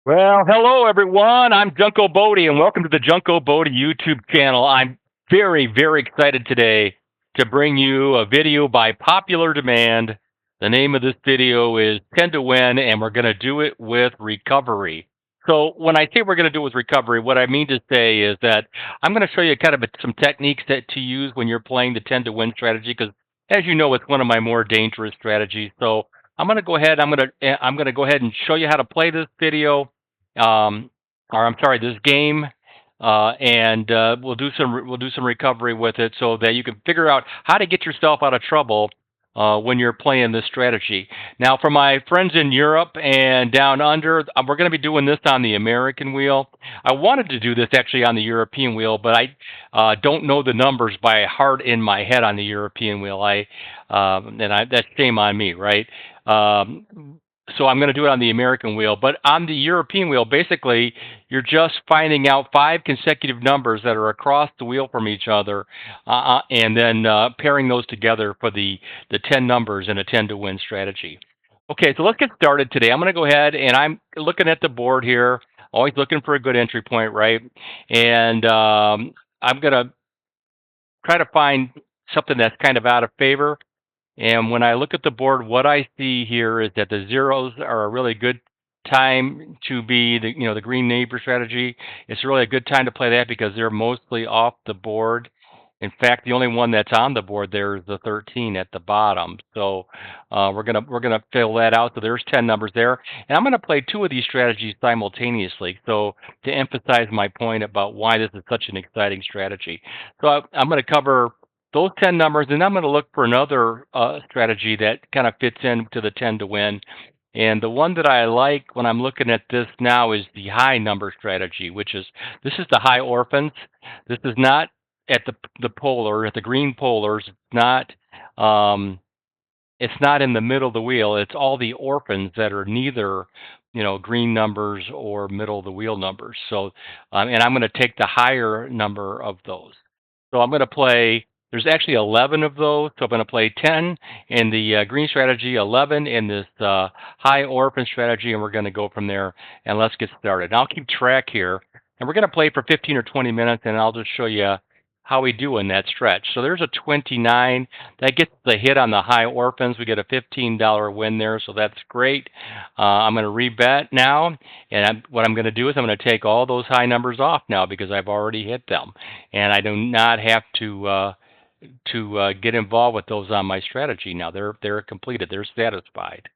Well, hello everyone. I'm Junko Bodie, and welcome to the Junko Bodie YouTube channel. I'm very excited today to bring you a video by popular demand. The name of this video is 10 to Win, and we're going to do it with recovery. So when I say we're going to do it with recovery, what I mean to say is that I'm going to show you kind of some techniques to use when you're playing the 10 to Win strategy, because as you know, it's one of my more dangerous strategies. So I'm going to go ahead. I'm going to go ahead and show you how to play this video, um, or I'm sorry, this game, and we'll do some recovery with it so that you can figure out how to get yourself out of trouble when you're playing this strategy. Now, for my friends in Europe and down under, we're going to be doing this on the American wheel. I wanted to do this actually on the European wheel, but I don't know the numbers by heart in my head on the European wheel. That's shame on me, right? So I'm going to do it on the American wheel. But on the European wheel, basically, you're just finding out 5 consecutive numbers that are across the wheel from each other, and then pairing those together for the 10 numbers in a 10 to win strategy. Okay, so let's get started today. I'm going to go ahead, and I'm looking at the board here, always looking for a good entry point, right? And I'm going to try to find something that's kind of out of favor. And when I look at the board, what I see here is that the zeros are a really good time to be the green neighbor strategy. It's really a good time to play that because they're mostly off the board. In fact, the only one that's on the board there is the 13 at the bottom. So we're gonna fill that out. So there's 10 numbers there, and I'm gonna play 2 of these strategies simultaneously. So to emphasize my point about why this is such an exciting strategy. So I'm gonna cover those 10 numbers, and I'm going to look for another strategy that kind of fits into the 10 to win. And the one that I like when I'm looking at this now is the high number strategy, which is this is the high orphans. This is not at the polar, at the green polars. Um, it's not in the middle of the wheel. It's all the orphans that are neither green numbers or middle of the wheel numbers. So, and I'm going to take the higher number of those. So I'm going to play, there's actually 11 of those. So I'm going to play 10 in the green strategy, 11 in this high orphan strategy, and we're going to go from there. And let's get started. And I'll keep track here. And we're going to play for 15 or 20 minutes, and I'll just show you how we do in that stretch. So there's a 29. That gets the hit on the high orphans. We get a $15 win there, so that's great. I'm going to rebet now, and what I'm going to do is I'm going to take all those high numbers off now because I've already hit them, and I do not have to get involved with those on my strategy now. They're completed. They're satisfied.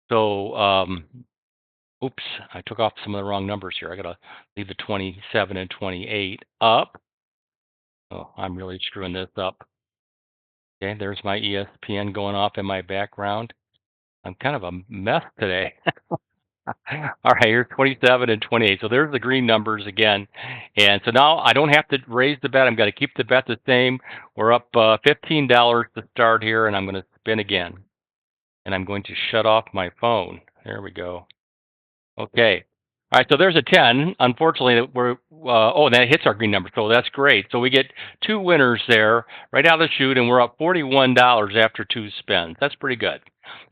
So, oops, I took off some of the wrong numbers here. I got to leave the 27 and 28 up. Oh, I'm really screwing this up. Okay, there's my ESPN going off in my background. I'm kind of a mess today. All right, here's 27 and 28. So there's the green numbers again. And so now I don't have to raise the bet. I'm going to keep the bet the same. We're up $15 to start here, and I'm going to spin again. And I'm going to shut off my phone. There we go. Okay. All right, so there's a 10. Unfortunately, and that hits our green number, so that's great. So we get 2 winners there right out of the chute, and we're up $41 after 2 spins. That's pretty good.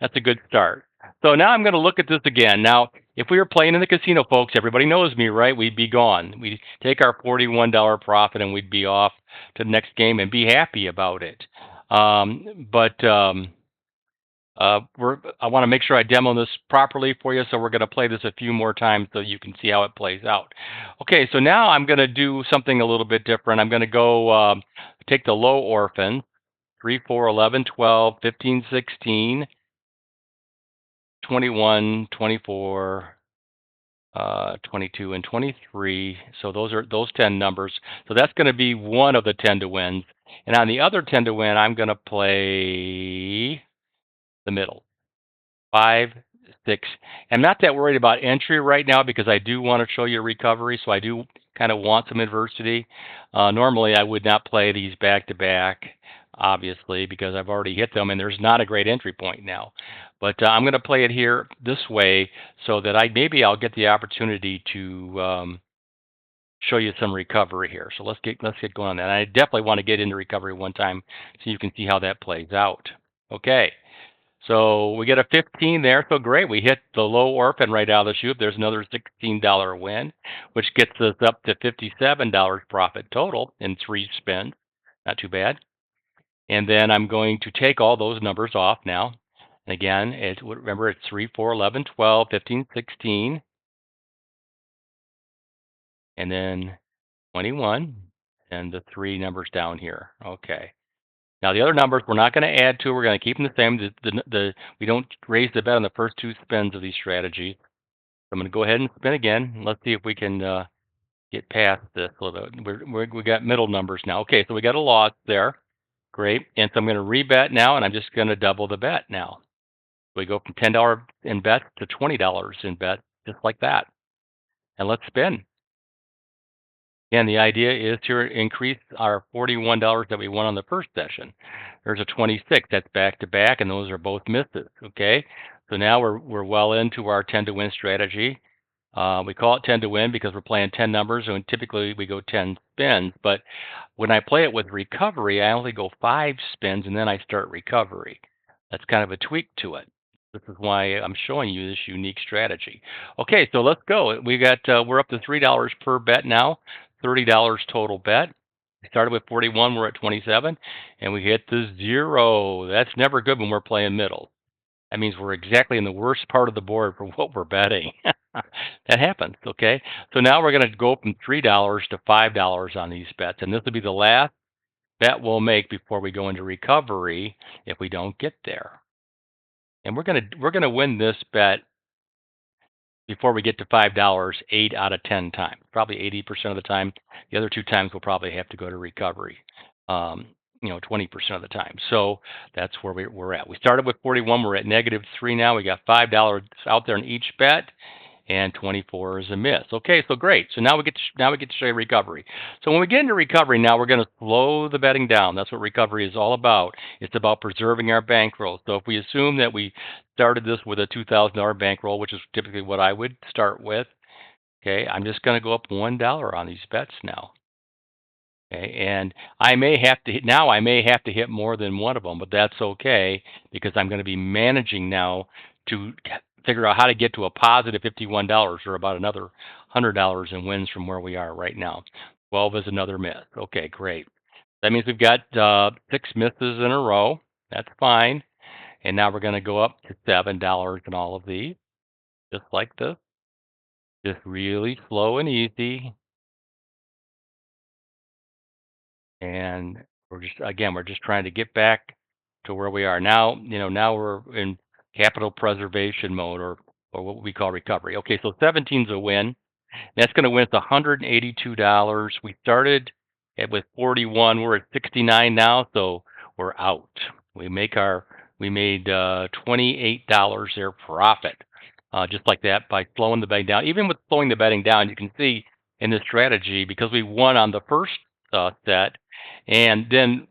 That's a good start. So now I'm going to look at this again. Now, if we were playing in the casino, folks, everybody knows me, right? We'd be gone. We'd take our $41 profit, and we'd be off to the next game and be happy about it. I want to make sure I demo this properly for you, so we're going to play this a few more times so you can see how it plays out. Okay, so now I'm going to do something a little bit different. I'm going to go take the low orphan, 3, 4, 11, 12, 15, 16, 21, 24, 22, and 23. So those are those 10 numbers. So that's going to be one of the 10 to wins. And on the other 10 to win, I'm going to play the middle. 5, 6. I'm not that worried about entry right now because I do want to show you recovery, so I do kind of want some adversity. Normally, I would not play these back to back, obviously, because I've already hit them, and there's not a great entry point now. But I'm going to play it here this way so that maybe I'll get the opportunity to show you some recovery here. So let's get going on that. And I definitely want to get into recovery one time so you can see how that plays out. Okay. So we get a 15 there. So great. We hit the low orphan right out of the chute. There's another $16 win, which gets us up to $57 profit total in 3 spins. Not too bad. And then I'm going to take all those numbers off now. And again, remember it's 3, 4, 11, 12, 15, 16, and then 21, and the 3 numbers down here. Okay. Now the other numbers we're not going to add to. We're going to keep them the same. We don't raise the bet on the first 2 spins of these strategies. So I'm going to go ahead and spin again. Let's see if we can get past this a little bit. We got middle numbers now. Okay, so we got a loss there. Great. And so I'm going to rebet now, and I'm just going to double the bet now. We go from $10 in bet to $20 in bet, just like that. And let's spin. And the idea is to increase our $41 that we won on the first session. There's a 26, that's back to back, and those are both misses. Okay, so now we're well into our 10 to win strategy. We call it 10 to win because we're playing 10 numbers, and typically we go 10 spins. But when I play it with recovery, I only go 5 spins, and then I start recovery. That's kind of a tweak to it. This is why I'm showing you this unique strategy. Okay, so let's go. We're up to $3 per bet now, $30 total bet. We started with 41, we're at 27, and we hit the 0. That's never good when we're playing middle. That means we're exactly in the worst part of the board for what we're betting. That happens, okay? So now we're going to go from $3 to $5 on these bets, and this will be the last bet we'll make before we go into recovery if we don't get there. And we're gonna win this bet before we get to $5 8 out of 10 times, probably 80% of the time. The other 2 times we'll probably have to go to recovery. 20% of the time. So that's where we're at. We started with 41. We're at -3 now. We got $5 out there in each bet, and 24 is a miss. Okay, so great. So now we get to show you recovery. So when we get into recovery now, we're going to slow the betting down. That's what recovery is all about. It's about preserving our bankroll. So if we assume that we started this with a $2,000 bankroll, which is typically what I would start with, okay, I'm just going to go up $1 on these bets now. Okay, and I may have to hit more than one of them, but that's okay because I'm going to be managing now to figure out how to get to a positive $51 or about another $100 in wins from where we are right now. 12 is another miss. Okay, great. That means we've got 6 misses in a row. That's fine. And now we're going to go up to $7 in all of these, just like this. Just really slow and easy. And we're just trying to get back to where we are now. Now we're in capital preservation mode, or what we call recovery. Okay, so 17's a win. That's going to win us $182. We started with 41. We're at 69 now, so we're out. We made $28 there profit, just like that by slowing the betting down. Even with slowing the betting down, you can see in this strategy because we won on the first set, and then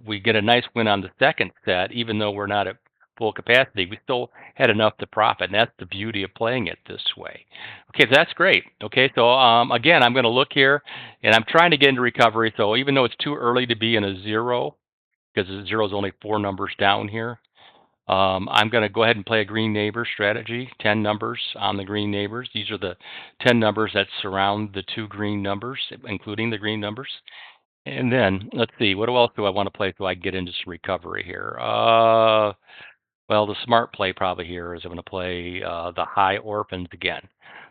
we get a nice win on the second set, even though we're not at full capacity, we still had enough to profit, and that's the beauty of playing it this way. Okay, so that's great. Okay, so again, I'm going to look here, and I'm trying to get into recovery, so even though it's too early to be in a 0, because the 0 is only 4 numbers down here, I'm going to go ahead and play a green neighbor strategy, 10 numbers on the green neighbors. These are the 10 numbers that surround the 2 green numbers, including the green numbers. And then, let's see, what else do I want to play so I can get into some recovery here? Well, the smart play probably here is I'm going to play the high orphans again.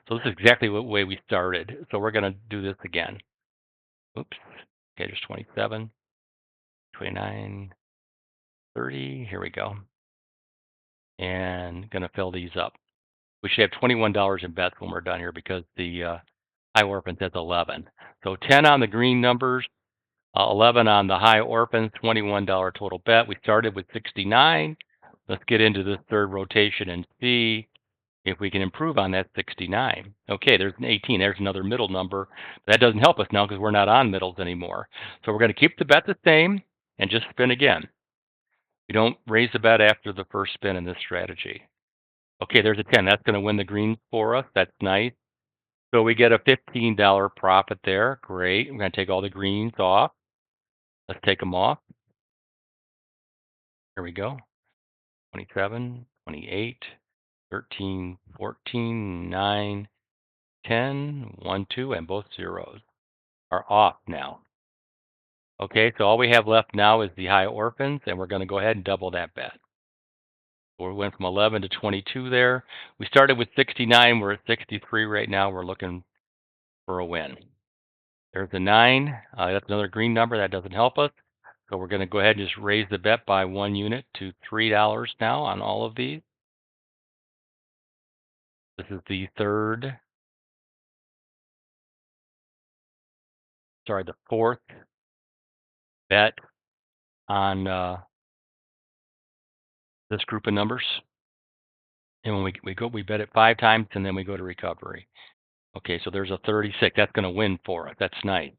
So this is exactly the way we started. So we're going to do this again. Oops. Okay, there's 27, 29, 30. Here we go. And going to fill these up. We should have $21 in bets when we're done here because the high orphans has 11. So 10 on the green numbers, 11 on the high orphans, $21 total bet. We started with 69. Let's get into this third rotation and see if we can improve on that 69. Okay, there's an 18. There's another middle number. That doesn't help us now because we're not on middles anymore. So we're going to keep the bet the same and just spin again. We don't raise the bet after the first spin in this strategy. Okay, there's a 10. That's going to win the greens for us. That's nice. So we get a $15 profit there. Great. We're going to take all the greens off. Let's take them off. Here we go. 27, 28, 13, 14, 9, 10, 1, 2, and both zeros are off now. Okay, so all we have left now is the high orphans, and we're going to go ahead and double that bet. We went from 11 to 22 there. We started with 69. We're at 63 right now. We're looking for a win. There's a 9. That's another green number. That doesn't help us. So we're going to go ahead and just raise the bet by 1 unit to $3 now on all of these. This is the fourth bet on this group of numbers. And when we bet it 5 times, and then we go to recovery. Okay, so there's a 36. That's going to win for us. That's nice.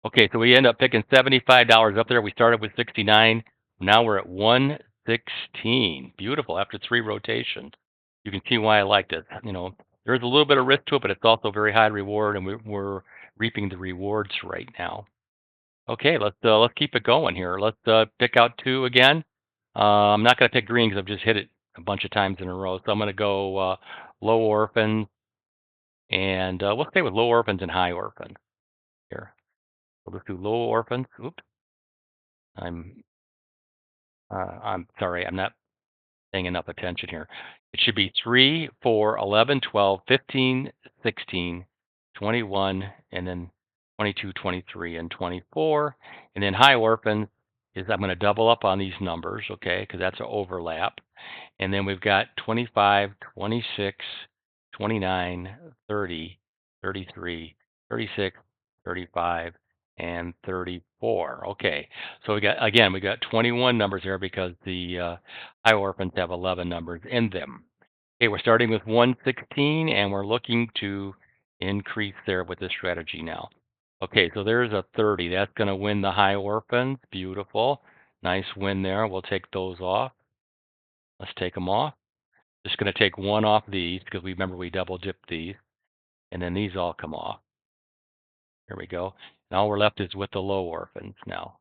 Okay, so we end up picking $75 up there. We started with 69. Now we're at 116. Beautiful. After 3 rotations, you can see why I like this. There's a little bit of risk to it, but it's also very high reward, and we're reaping the rewards right now. Okay, let's keep it going here. Let's pick out 2 again. I'm not going to pick green because I've just hit it a bunch of times in a row. So I'm going to go low orphans, and we'll stay with low orphans and high orphans here. We'll just do low orphans. Oops, I'm sorry, I'm not paying enough attention here. It should be 3, 4, 11, 12, 15, 16, 21, and then 22, 23, and 24. And then high orphans is I'm going to double up on these numbers, okay, because that's an overlap. And then we've got 25, 26, 29, 30, 33, 36, 35, and 34. Okay, so we got 21 numbers here because the high orphans have 11 numbers in them. Okay, we're starting with 116, and we're looking to increase there with this strategy now. Okay, so there's a 30. That's going to win the high orphans. Beautiful. Nice win there. We'll take those off. Let's take them off. Just going to take 1 off these because remember we double dipped these. And then these all come off. Here we go. And all we're left is with the low orphans now.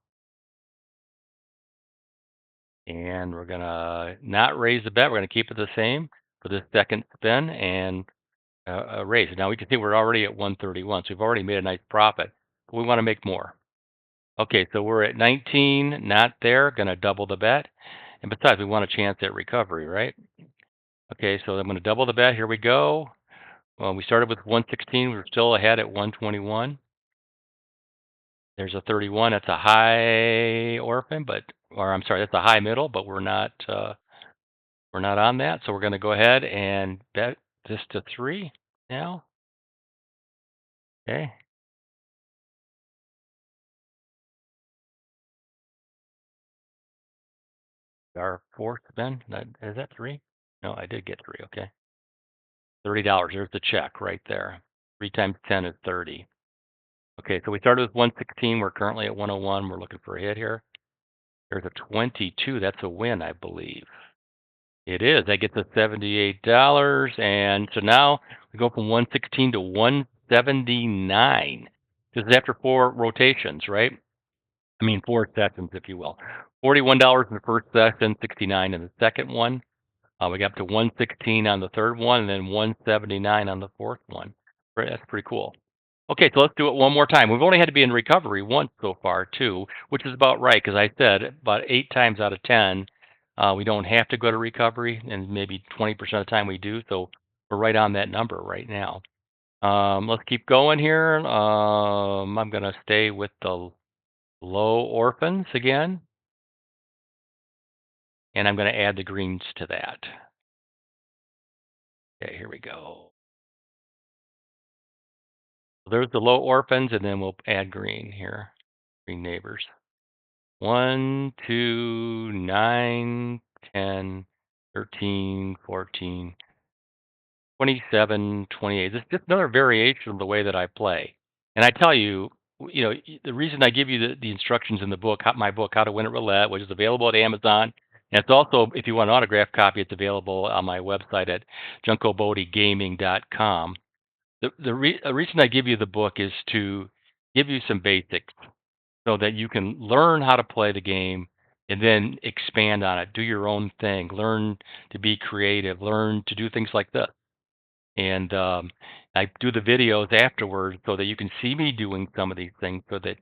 And we're going to not raise the bet. We're going to keep it the same for this second spin and raise it. Now we can see we're already at 131. So we've already made a nice profit. But we want to make more. Okay, so we're at 19. Not there. Going to double the bet. And besides, we want a chance at recovery, right? Okay, so I'm going to double the bet. Here we go. Well, we started with 116. We're still ahead at 121. There's a 31. That's a high orphan, that's a high middle, but we're not on that. So we're going to go ahead and bet this to 3 now. Okay. Our fourth spin. Is that 3? No, I did get 3. Okay. $30. There's the check right there. 3 times 10 is 30. Okay, so we started with 116. We're currently at 101. We're looking for a hit here. There's a 22. That's a win, I believe. It is. That gets us $78. And so now we go from 116 to 179. This is after 4 rotations, right? I mean, 4 sessions, if you will. $41 in the first session, 69 in the second one. We got up to 116 on the third one, and then 179 on the fourth one. That's pretty cool. Okay, so let's do it one more time. We've only had to be in recovery once so far, too, which is about right, because I said about 8 times out of 10, we don't have to go to recovery, and maybe 20% of the time we do, so we're right on that number right now. Let's keep going here. I'm going to stay with the low orphans again, and I'm going to add the greens to that. Okay, here we go. There's the low orphans, and then we'll add green here, green neighbors. 1, 2, 9, 10, 13, 14, 27, 28. This is just another variation of the way that I play. And I tell you, the reason I give you the instructions in the book, my book, How to Win at Roulette, which is available at Amazon. And it's also, if you want an autographed copy, it's available on my website at junkobodiegaming.com. The reason I give you the book is to give you some basics so that you can learn how to play the game and then expand on it. Do your own thing. Learn to be creative. Learn to do things like this. And I do the videos afterwards so that you can see me doing some of these things, so that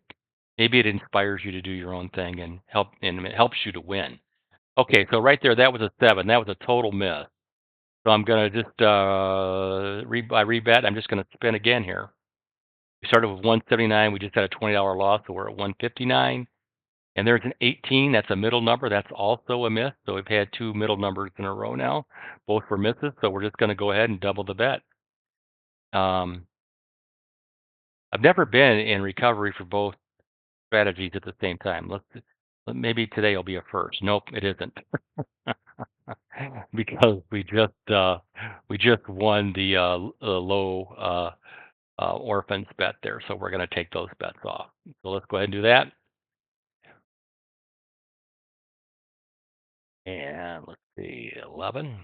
maybe it inspires you to do your own thing and it helps you to win. Okay, so right there, that was a 7. That was a total miss. So I'm gonna just I rebet. I'm just gonna spin again here. We started with 179. We just had a $20 loss, so we're at 159. And there's an 18. That's a middle number. That's also a miss. So we've had two middle numbers in a row now. Both were misses. So we're just going to go ahead and double the bet. Um, I've never been in recovery for both strategies at the same time. Maybe today will be a first. Nope, it isn't. Because we just won the low orphans bet there. So we're going to take those bets off. So let's go ahead and do that. And let's see, 11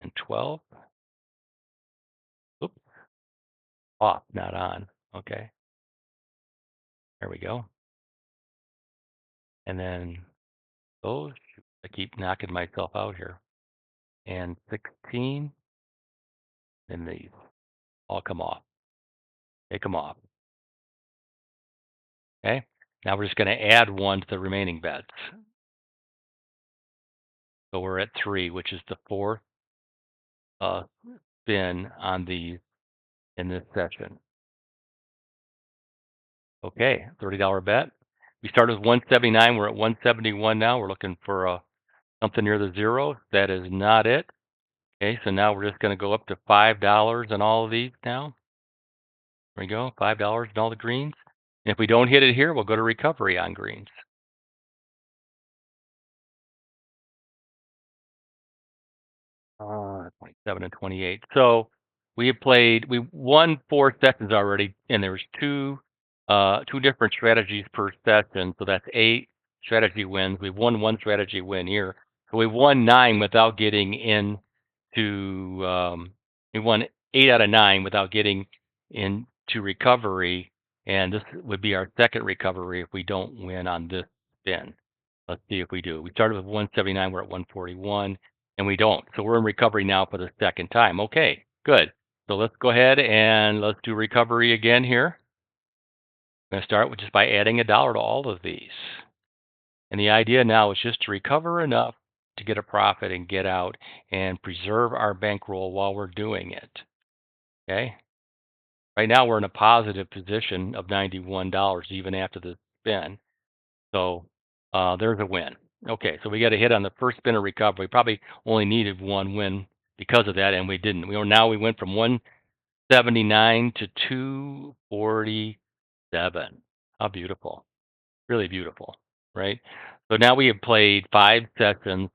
and 12. Oops, off, not on. Okay, there we go. And then those, I keep knocking myself out here. And 16, and these all come off. They come off. Okay, now we're just going to add one to the remaining bets. So we're at 3, which is the fourth spin on these in this session. Okay, $30 bet. We started with 179. We're at 171 now. We're looking for something near the zero. That is not it. Okay, so now we're just going to go up to $5 on all of these now. There we go, $5 on all the greens. And if we don't hit it here, we'll go to recovery on greens. 27 and 28. So we won 4 sessions already, and there was two different strategies per session. So that's 8 strategy wins. We've won 1 strategy win here. So we won 9 without getting into. We won 8 out of 9 without getting into recovery, and this would be our second recovery if we don't win on this spin. Let's see if we do. We started with 179. We're at 141, and we don't. So we're in recovery now for the second time. Okay, good. So let's go ahead and let's do recovery again here. I'm going to start with just by adding $1 to all of these. And the idea now is just to recover enough to get a profit and get out and preserve our bankroll while we're doing it. Okay? Right now we're in a positive position of $91 even after the spin. So there's a win. Okay, so we got a hit on the first spin of recovery. Probably only needed one win because of that, and we didn't. We went from 179 to 247. How beautiful. Really beautiful, right? So now we have played 5 sessions,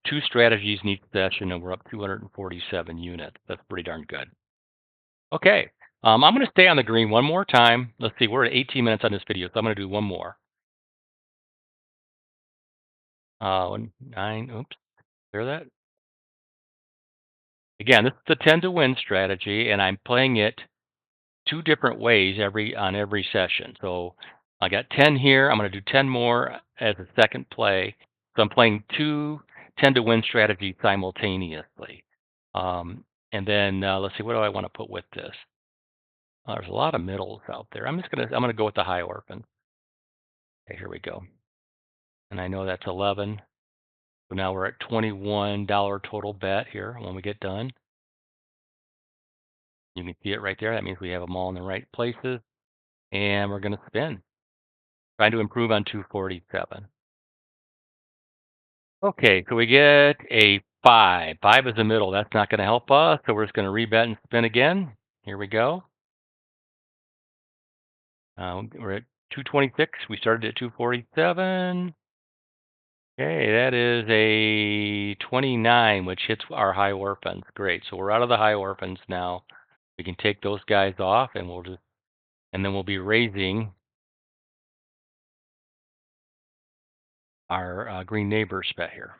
2 strategies in each session, and we're up 247 units. That's pretty darn good. Okay, I'm going to stay on the green one more time. Let's see, we're at 18 minutes on this video, so I'm going to do one more. 9, oops, clear that. Again, this is the 10 to win strategy, and I'm playing it 2 different ways on every session. So I got 10 here. I'm going to do 10 more as a second play. So I'm playing 2 10 to win strategies simultaneously. And then let's see, what do I want to put with this? There's a lot of middles out there. I'm gonna go with the high orphan. Okay, here we go. And I know that's 11. So now we're at $21 total bet here when we get done. You can see it right there. That means we have them all in the right places. And we're going to spin. Trying to improve on 247. Okay, so we get a 5. 5 is the middle. That's not going to help us. So we're just going to rebet and spin again. Here we go. We're at 226. We started at 247. Okay, that is a 29, which hits our high orphans. Great. So we're out of the high orphans now. We can take those guys off, and then we'll be raising our green neighbors bet here.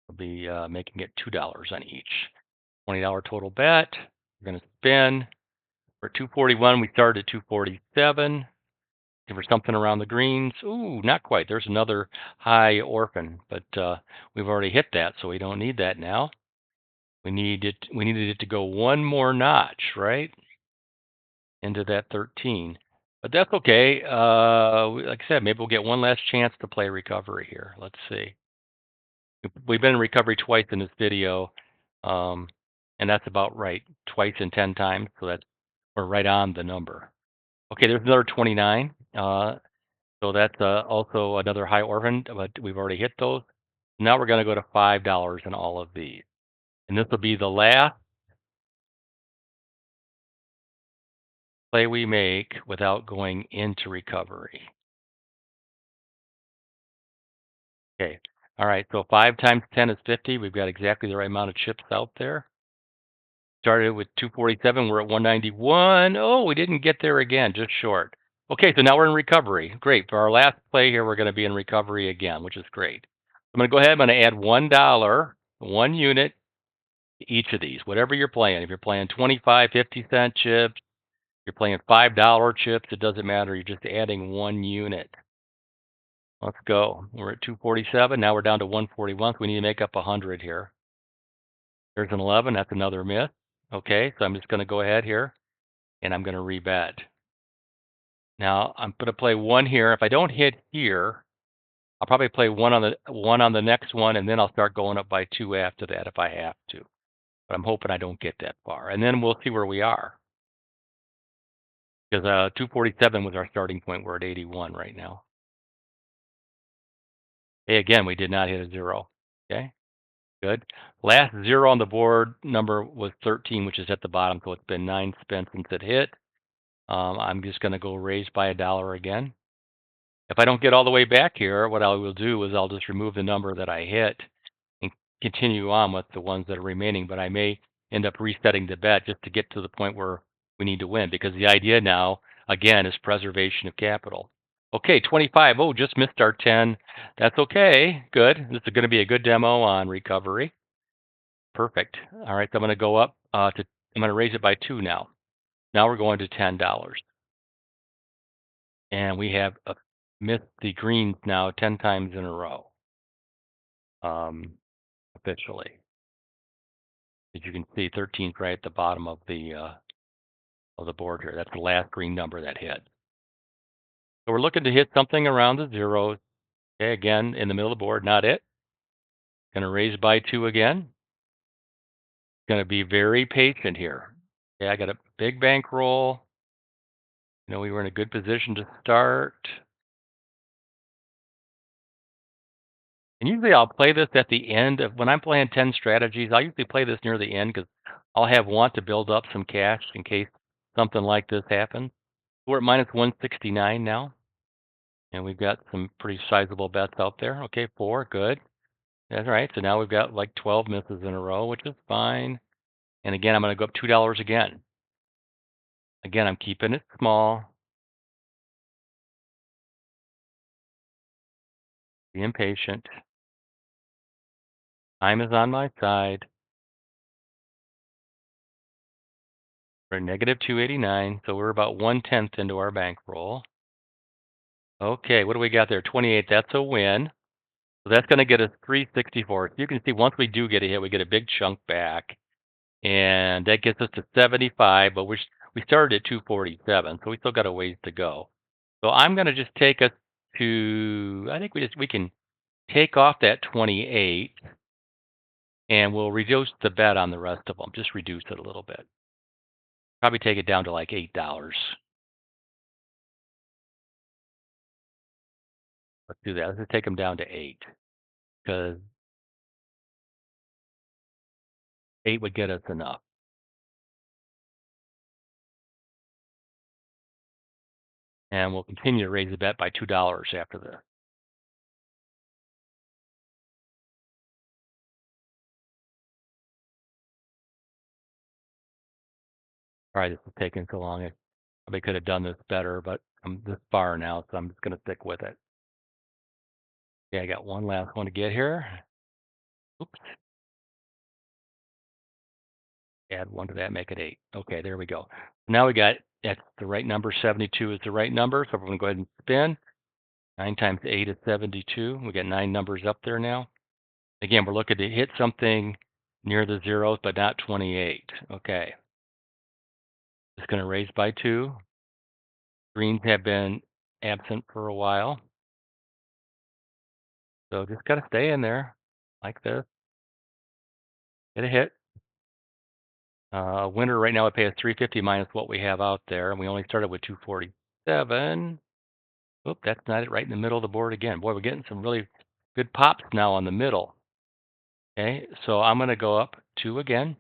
We'll be making it $2 on each. $20 total bet. We're going to spin. We're at 241. We started at 247. for something around the greens. Ooh, not quite. There's another high orphan, but we've already hit that, so we don't need that now. We needed it to go one more notch, right? Into that 13. But that's okay. Like I said, maybe we'll get one last chance to play recovery here. Let's see. We've been in recovery twice in this video, um, and that's about right. Twice in 10 times, so that's we're right on the number. Okay, there's another 29. So that's also another high orphan, but we've already hit those. Now we're going to go to $5 in all of these. And this will be the last play we make without going into recovery. Okay. All right. So 5 times 10 is 50. We've got exactly the right amount of chips out there. Started with 247. We're at 191. Oh, we didn't get there again, just short. Okay, so now we're in recovery. Great. For our last play here, we're going to be in recovery again, which is great. I'm going to go ahead. I'm going to add $1, 1 unit to each of these, whatever you're playing. If you're playing 25, 50-cent chips, you're playing $5 chips, it doesn't matter. You're just adding 1 unit. Let's go. We're at 247. Now we're down to 141. So we need to make up 100 here. There's an 11. That's another miss. Okay, so I'm just going to go ahead here, and I'm going to rebet. Now I'm going to play 1 here. If I don't hit here, I'll probably play 1 on the next one, and then I'll start going up by 2 after that if I have to. But I'm hoping I don't get that far, and then we'll see where we are. Because 247 was our starting point. We're at 81 right now. Hey, again, we did not hit a 0. Okay, good. Last 0 on the board number was 13, which is at the bottom, so it's been 9 spent since it hit. I'm just going to go raise by $1 again. If I don't get all the way back here, what I will do is I'll just remove the number that I hit and continue on with the ones that are remaining, but I may end up resetting the bet just to get to the point where we need to win, because the idea now, again, is preservation of capital. Okay, 25. Oh, just missed our 10. That's okay. Good. This is going to be a good demo on recovery. Perfect. All right, so I'm going to go up I'm going to raise it by 2 now. Now we're going to $10. And we have missed the greens now 10 times in a row, officially. As you can see, 13's right at the bottom of the board here. That's the last green number that hit. So we're looking to hit something around the zeros. Okay, again, in the middle of the board, not it. Going to raise by 2 again. Going to be very patient here. Okay, I got a big bankroll. You know, we were in a good position to start. And usually I'll play this at the end of when I'm playing 10 strategies. I usually play this near the end because I'll want to build up some cash in case something like this happens. We're at minus 169 now. And we've got some pretty sizable bets out there. Okay, 4, good. That's right. So now we've got like 12 misses in a row, which is fine. And again, I'm going to go up $2 again. Again, I'm keeping it small. Being patient. Time is on my side. We're at negative 289, so we're about 1/10 into our bankroll. Okay, what do we got there? 28. That's a win. So that's going to get us 364. So you can see once we do get a hit, we get a big chunk back. And that gets us to 75, but we started at 247, so we still got a ways to go. So I'm going to just take us to, I think we can take off that 28, and we'll reduce the bet on the rest of them. Just reduce it a little bit. Probably take it down to like $8. Let's do that. Let's take them down to 8, because 8 would get us enough. And we'll continue to raise the bet by $2 after this. All right, this is taking so long. I probably could have done this better, but I'm this far now, so I'm just going to stick with it. Okay, I got one last one to get here. Oops. Add 1 to that, make it 8. Okay, there we go. Now we got, that's the right number. 72 is the right number. So we're going to go ahead and spin. 9 times 8 is 72. We got 9 numbers up there now. Again, we're looking to hit something near the zeros, but not 28. Okay. It's going to raise by 2. Greens have been absent for a while. So just got to stay in there like this. Get a hit. Winner right now would pay us 350 minus what we have out there, and we only started with 247. Oop, that's not it. Right in the middle of the board again. Boy, we're getting some really good pops now on the middle. Okay, so I'm going to go up 2 again.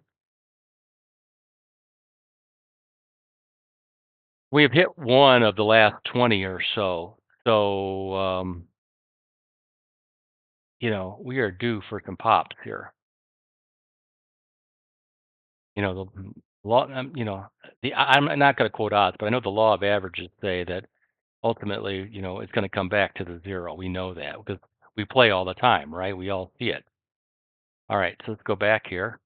We have hit 1 of the last 20 or so. So, we are due for some pops here. The law, I'm not going to quote odds, but I know the law of averages say that ultimately, it's going to come back to the zero. We know that because we play all the time, right? We all see it. All right, so let's go back here.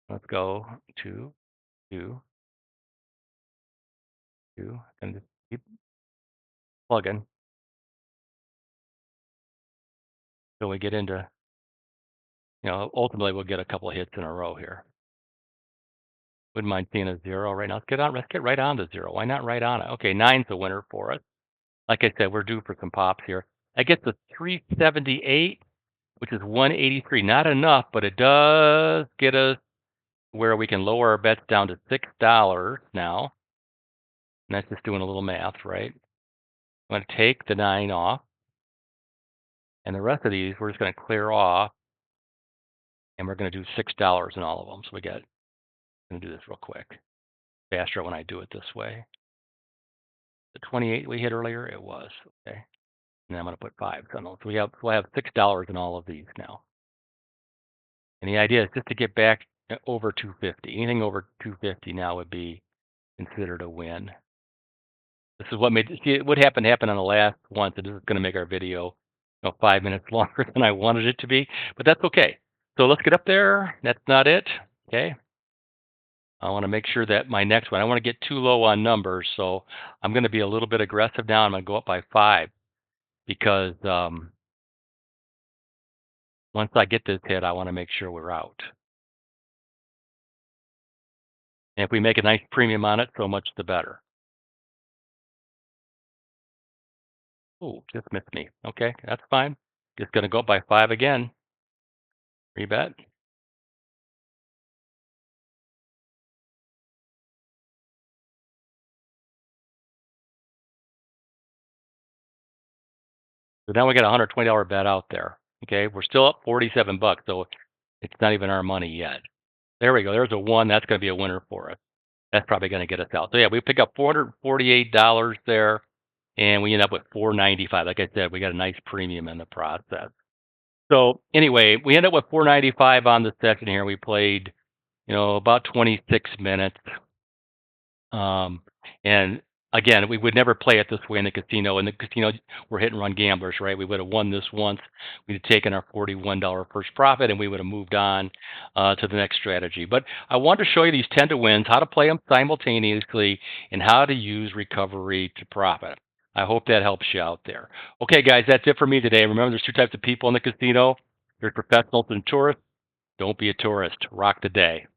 Let's go to 2, 2, and just keep plugging till we get into, ultimately we'll get a couple of hits in a row here. Wouldn't mind seeing a 0 right now. Let's get right on the 0. Why not right on it? Okay, 9's the winner for us. Like I said, we're due for some pops here. I get the 378, which is 183. Not enough, but it does get us where we can lower our bets down to $6 now. And that's just doing a little math, right? I'm going to take the 9 off. And the rest of these, we're just going to clear off. And we're going to do $6 in all of them. So I'm going to do this real quick. Faster when I do it this way. The 28 we hit earlier, it was. Okay. And I'm going to put 5 on those. So we'll have $6 in all of these now. And the idea is just to get back over 250. Anything over 250 now would be considered a win. This is what happened on the last one. So this is going to make our video 5 minutes longer than I wanted it to be, but that's okay. So let's get up there. That's not it. Okay. I want to make sure that my next one, I want to get too low on numbers. So I'm going to be a little bit aggressive now. I'm going to go up by 5 because once I get this hit, I want to make sure we're out. And if we make a nice premium on it, so much the better. Oh, just missed me. Okay, that's fine. Just going to go up by 5 again. Rebet. So now we got a $120 bet out there. Okay, we're still up 47 bucks, so it's not even our money yet. There we go. There's a 1. That's going to be a winner for us. That's probably going to get us out. So yeah, we pick up $448 there, and we end up with $495. Like I said, we got a nice premium in the process. So anyway, we end up with $495 on the session here. We played, about 26 minutes. And again, we would never play it this way in the casino. In the casino, we're hit and run gamblers, right? We would have won this once. We'd have taken our $41 first profit, and we would have moved on to the next strategy. But I want to show you these 10 to wins, how to play them simultaneously, and how to use recovery to profit. I hope that helps you out there. Okay, guys, that's it for me today. Remember, there's 2 types of people in the casino. There's professionals and tourists. Don't be a tourist. Rock the day.